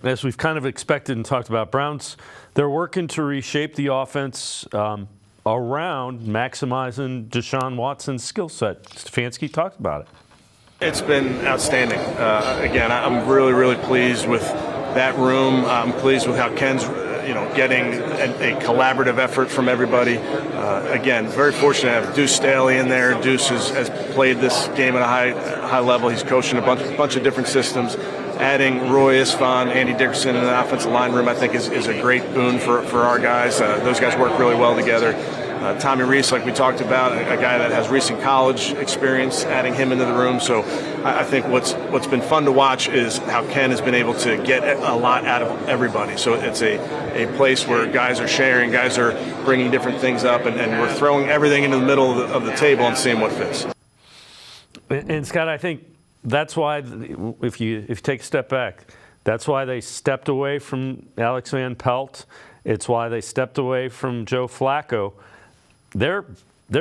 As we've kind of expected and talked about, Browns, they're working to reshape the offense around maximizing Deshaun Watson's skill set. Stefanski talked about it. It's been outstanding. Again, I'm really, really pleased with that room. I'm pleased with how Ken's getting a collaborative effort from everybody. Again, very fortunate to have Deuce Staley in there. Deuce has played this game at a high level. He's coaching a bunch of different systems. Adding Roy Isfan, Andy Dickerson in the offensive line room, I think, is a great boon for our guys. Those guys work really well together. Tommy Reese, like we talked about, a guy that has recent college experience, adding him into the room. So I think what's been fun to watch is how Ken has been able to get a lot out of everybody. So it's a place where guys are sharing, guys are bringing different things up, and we're throwing everything into the middle of the table and seeing what fits. And Scott, I think that's why, if you take a step back, that's why they stepped away from Alex Van Pelt. It's why they stepped away from Joe Flacco. They're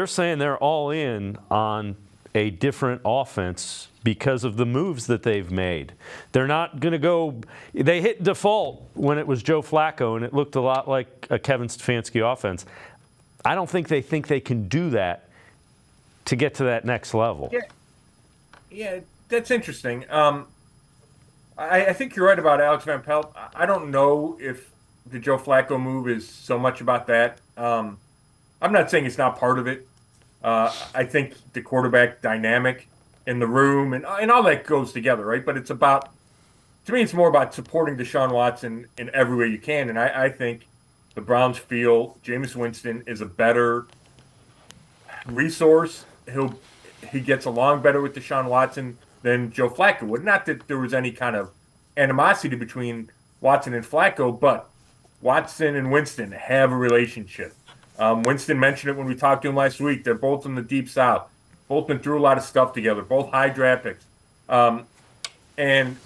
saying they're all in on a different offense because of the moves that they've made. They're not going to go – they hit default when it was Joe Flacco, and it looked a lot like a Kevin Stefanski offense. I don't think they can do that to get to that next level. Yeah, that's interesting. I think you're right about Alex Van Pelt. I don't know if the Joe Flacco move is so much about that. I'm not saying it's not part of it. I think the quarterback dynamic in the room and all that goes together, right? But it's about, to me, it's more about supporting Deshaun Watson in every way you can. And I think the Browns feel Jameis Winston is a better resource. He gets along better with Deshaun Watson than Joe Flacco would. Not that there was any kind of animosity between Watson and Flacco, but Watson and Winston have a relationship. Winston mentioned it when we talked to him last week. They're both from the Deep South. Both been through a lot of stuff together. Both high draft picks. And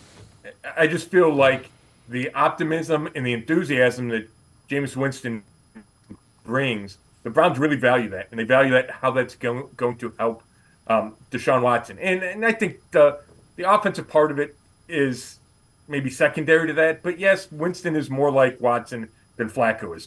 I just feel like the optimism and the enthusiasm that Jameis Winston brings, the Browns really value that. And they value that, how that's going to help Deshaun Watson. And I think the offensive part of it is maybe secondary to that. But, yes, Winston is more like Watson than Flacco is.